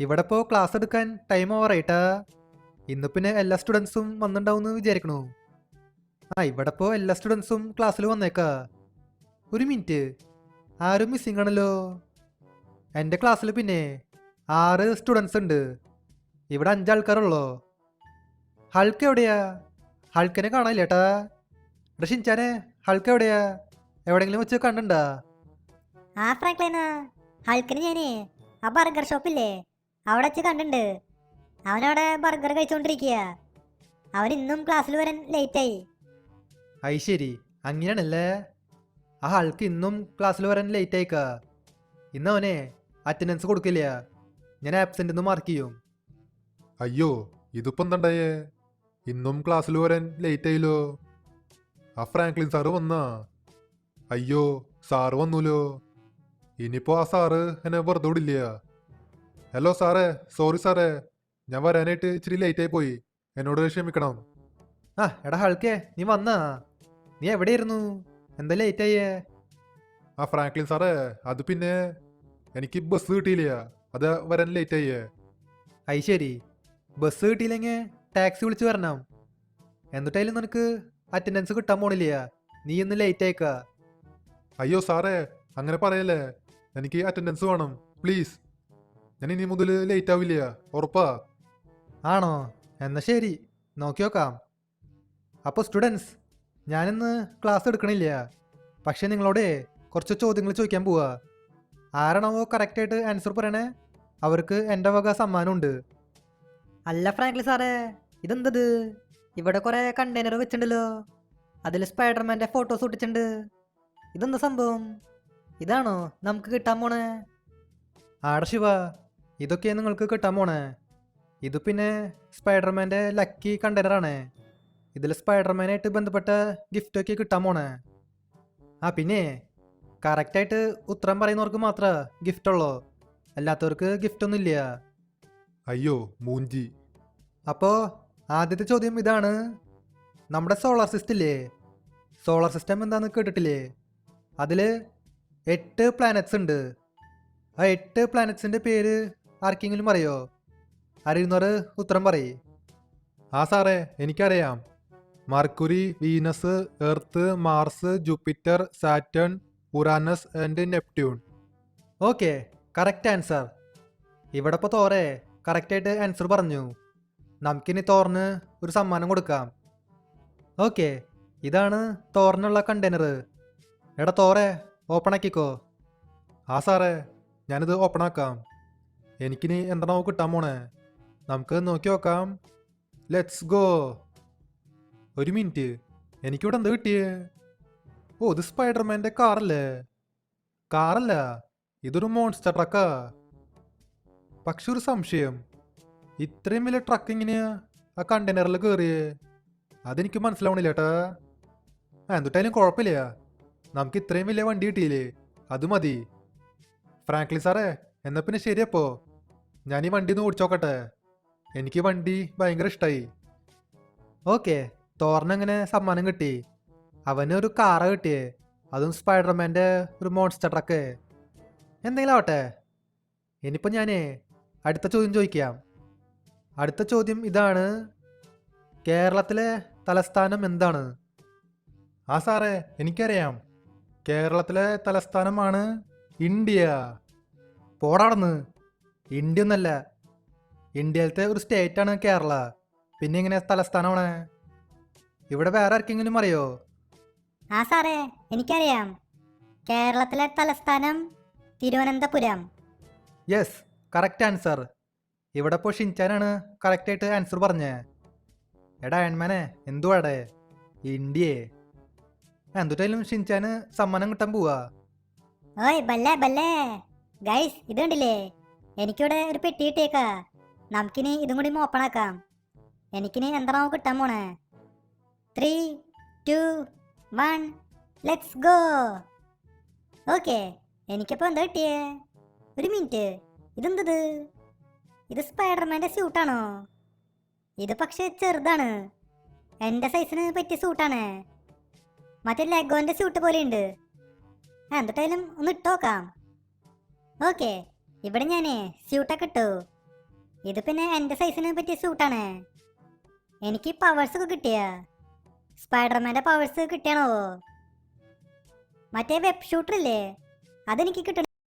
ഇവിടെ ഇപ്പോൾ ക്ലാസ് എടുക്കാൻ ടൈം ഓവറായിട്ടാ. ഇന്ന് പിന്നെ എല്ലാ സ്റ്റുഡൻസും വന്നിട്ടുണ്ടാവും വിചാരിക്കണു. ഇവിടെ ഇപ്പോൾ എല്ലാ സ്റ്റുഡൻസും ക്ലാസ്സിൽ വന്നേക്കാ. ഒരു മിനിറ്റ്, ആരും മിസ്സിംഗ് ആണല്ലോ. എൻ്റെ ക്ലാസ്സിൽ പിന്നെ 6 സ്റ്റുഡൻസ് ഉണ്ട്. ഇവിടെ 5 ആൾക്കാരുള്ളോ. ഹൾക്ക് എവിടെയാ? ഹൾക്കിനെ കാണാനില്ലേട്ടാ. ഇവിടെ ഷിൻചാനെ, ഹൾക്ക് എവിടെയാ? എവിടെയെങ്കിലും വെച്ച് കണ്ടിണ്ടാ? ഫ്രാങ്ക്ലിനാ, ഹൾക്കിന് ഞാനേ ആ ബർഗർ ഷോപ്പില്ലേ അവിടെ വെച്ച് കണ്ടിട്ടുണ്ട്. അവനവിടെ ബർഗർ കഴിച്ചോണ്ടിരിക്കുക. അവൻ ഇന്നും ക്ലാസ്സിൽ വരാൻ ലേറ്റായി. അത് ശരി, അങ്ങനെയാണല്ലേ. ആ ഹൾക്ക് ഇന്നും ക്ലാസ്സിൽ വരാൻ ലേറ്റ് ആയിക്കാ. ഇന്ന് അവനെ അറ്റൻഡൻസ് കൊടുക്കില്ല, ഞാൻ ആബ്സെന്റ് എന്ന് മാർക്ക് ചെയ്യും. അയ്യോ, ഇതിപ്പോ എന്താണ്ടായേ? ഇന്നും ക്ലാസ്സിൽ വരാൻ ലേറ്റ് ആയില്ലോ. ആ ഫ്രാങ്ക്ലിൻ സാറ് വന്നാ? അയ്യോ, സാറ് വന്നൂലോ. ഇനിയിപ്പോ ആ സാറ് എന്നെ വെറുതെ വിടില്ല. ഹലോ സാറേ, സോറി സാറേ, ഞാൻ വരാനായിട്ട് ഇച്ചിരി ലേറ്റ് ആയി പോയി, എന്നോട് ക്ഷമിക്കണം. എടാ ഹൾക്കേ, നീ വന്നാ? നീ എവിടെയായിരുന്നു? എന്താ ലേറ്റ് ആയേ? ആ ഫ്രാങ്ക്ലിൻ സാറേ, അത് പിന്നെ എനിക്ക് ബസ് കിട്ടിയില്ല, അത് വരാൻ ലേറ്റ് ആയേ. അത് ശരി, ബസ് കിട്ടിയില്ലെങ്കിൽ ടാക്സി വിളിച്ച് വരണം. എന്നിട്ടായാലും നിനക്ക് അറ്റൻഡൻസ് കിട്ടാൻ പോണില്ല, നീ ഇന്ന് ലേറ്റ് ആയിക്കാ. അയ്യോ സാറേ, അങ്ങനെ പറയല്ലേ, എനിക്ക് അറ്റൻഡൻസ് വേണം പ്ലീസ്. ഞാൻ ഇനി മുതൽ ലേറ്റ് ആവില്ല, ഉറപ്പാ. ആണോ? എന്നാ ശരി, നോക്കി നോക്കാം. അപ്പോൾ സ്റ്റുഡൻസ്, ഞാനിന്ന് ക്ലാസ് എടുക്കണില്ല. പക്ഷേ നിങ്ങളോട് കുറച്ച് ചോദ്യങ്ങൾ ചോദിക്കാൻ പോവാ. ആരാണോ കറക്റ്റായിട്ട് ആൻസർ പറയണേ അവർക്ക് എൻ്റെ വക സമ്മാനമുണ്ട്. അല്ല ഫ്രാങ്ക്ലി സാറേ, ഇതെന്തത്? ഇവിടെ കുറേ കണ്ടെയ്നർ വെച്ചിട്ടുണ്ടല്ലോ, അതിൽ സ്പൈഡർമാൻ്റെ ഫോട്ടോസ് ഒട്ടിച്ചിട്ടുണ്ട്. ഇതെന്താ സംഭവം? ഇതാണോ നമുക്ക് കിട്ടാൻ പോണേ? ആടെ ശിവ, ഇതൊക്കെയാണ് നിങ്ങൾക്ക് കിട്ടാൻ പോണേ. ഇത് പിന്നെ സ്പൈഡർമാൻ്റെ ലക്കി കണ്ടെയ്നറാണ്. ഇതിൽ സ്പൈഡർമാനായിട്ട് ബന്ധപ്പെട്ട ഗിഫ്റ്റൊക്കെ കിട്ടാൻ പോണേ. പിന്നെ കറക്റ്റായിട്ട് ഉത്തരം പറയുന്നവർക്ക് മാത്രമേ ഗിഫ്റ്റ് ഉള്ളൂ, അല്ലാത്തവർക്ക് ഗിഫ്റ്റൊന്നും ഇല്ല. അയ്യോ മൂഞ്ചി. അപ്പോൾ ആദ്യത്തെ ചോദ്യം ഇതാണ്. നമ്മുടെ സോളാർ സിസ്റ്റം ഇല്ലേ, സോളാർ സിസ്റ്റം എന്താണെന്ന് കേട്ടിട്ടില്ലേ? അതിൽ 8 പ്ലാനറ്റ്സ് ഉണ്ട്. ആ 8 പ്ലാനറ്റ്സിൻ്റെ പേര് ആർക്കെങ്കിലും അറിയോ? അറിയുന്നവർ ഉത്തരം പറയേ. ആ സാറേ, എനിക്കറിയാം. Mercury, Venus, Earth, Mars, Jupiter, Saturn, Uranus and Neptune. Okay, correct answer. ഇവിടെ ഇപ്പോൾ തോറെ കറക്റ്റായിട്ട് ആൻസർ പറഞ്ഞു. നമുക്കിനി തോറിന് ഒരു സമ്മാനം കൊടുക്കാം. ഓക്കെ, ഇതാണ് തോറിനുള്ള കണ്ടെയ്നർ. എടാ തോറെ, ഓപ്പൺ ആക്കിക്കോ. ആ സാറേ, ഞാനിത് ഓപ്പൺ ആക്കാം. എനിക്കിനി എന്താണോ കിട്ടാൻ പോണേ, നമുക്ക് നോക്കി നോക്കാം. Let's go. ഒരു മിനിറ്റ്, എനിക്കിവിടെ എന്ത് കിട്ടിയേ? ഓ, ഇത് സ്പൈഡർമാൻ്റെ കാറല്ലേ? കാറല്ല, ഇതൊരു മോൺസ്റ്റർ ട്രക്കാ. പക്ഷെ ഒരു സംശയം, ഇത്രയും വലിയ ട്രക്ക് എങ്ങനെയാ ആ കണ്ടെയ്നറിൽ കയറിയേ? അതെനിക്ക് മനസ്സിലാവണില്ല ഏട്ടാ. എന്തിട്ടായാലും കുഴപ്പമില്ല, നമുക്ക് ഇത്രയും വലിയ വണ്ടി കിട്ടിയില്ലേ, അത് മതി. ഫ്രാങ്ക്ലി സാറേ, എന്നാ പിന്നെ ശരിയപ്പോ ഞാൻ ഈ വണ്ടി ഒന്ന് ഓടിച്ചോക്കട്ടെ. എനിക്ക് വണ്ടി ഭയങ്കര ഇഷ്ടമായി. ഓക്കെ, തോറിനങ്ങനെ സമ്മാനം കിട്ടി. അവന് ഒരു കാറ കിട്ടിയേ, അതും സ്പൈഡർമാൻ്റെ ഒരു മോൺസ്റ്റർ ട്രക്ക്. എന്തെങ്കിലും ആവട്ടെ. ഇനിയിപ്പോൾ ഞാൻ അടുത്ത ചോദ്യം ചോദിക്കാം. അടുത്ത ചോദ്യം ഇതാണ്. കേരളത്തിലെ തലസ്ഥാനം എന്താണ്? ആ സാറേ, എനിക്കറിയാം. കേരളത്തിലെ തലസ്ഥാനമാണ് ഇന്ത്യ. പോടാടന്ന്, ഇന്ത്യ ഒന്നല്ല, ഇന്ത്യയിലത്തെ ഒരു സ്റ്റേറ്റാണ് കേരള. പിന്നെ ഇങ്ങനെ തലസ്ഥാനമാണ്? ഇവിടെ വേറെ ആർക്കെങ്കിലും അറിയോ? സാറേ, എനിക്കറിയാം. കേരളത്തിലെ തലസ്ഥാനം തിരുവനന്തപുരം. Yes, correct answer. ഇവിടെ ഇപ്പോൾ ഷിൻചാനാണ് കറക്റ്റായിട്ട് ആൻസർ പറഞ്ഞേ. എടാ അയൺമാനെ, എന്തുവാടേ? ഇന്ത്യയെ എന്തുട്ടായാലും ഷിൻചാന് സമ്മാനം കിട്ടാൻ പോവാ. ഓയ് ബല്ലേ ബല്ലേ ഗൈസ്, ഇത് കണ്ടില്ലേ? എനിക്കിവിടെ ഒരു പെട്ടി കിട്ടിയേക്കാ. നമുക്കിനി ഇതും കൂടി ഓപ്പൺ ആക്കാം. എനിക്കിനി എന്താണോ കിട്ടാൻ പോണേ. 3, 2, 1, ലെറ്റ്സ് ഗോ. ഓക്കെ, എനിക്കപ്പോൾ എന്താ കിട്ടിയേ? ഒരു മിനിറ്റ്, ഇതെന്തത്? ഇത് സ്പൈഡർമാൻ്റെ സ്യൂട്ടാണോ? ഇത് പക്ഷേ ചെറുതാണ്, എൻ്റെ സൈസിന് പറ്റിയ സ്യൂട്ടാണ്. മറ്റേ ലെഗോൻ്റെ സ്യൂട്ട് പോലെയുണ്ട്. എന്തിട്ടായാലും ഒന്ന് ഇട്ട് നോക്കാം. ഓക്കെ, ഇവിടെ ഞാനേ സ്യൂട്ടൊക്കെ ഇട്ടു. ഇത് പിന്നെ എൻ്റെ സൈസിന് പറ്റിയ സൂട്ടാണ്. എനിക്ക് പവേഴ്സ് ഒക്കെ കിട്ടിയ സ്പൈഡർമാൻ്റെ പവേഴ്സ് കിട്ടിയാണോ? മറ്റേ വെബ് ഷൂട്ടർ ഇല്ലേ, അതെനിക്ക് കിട്ടണം.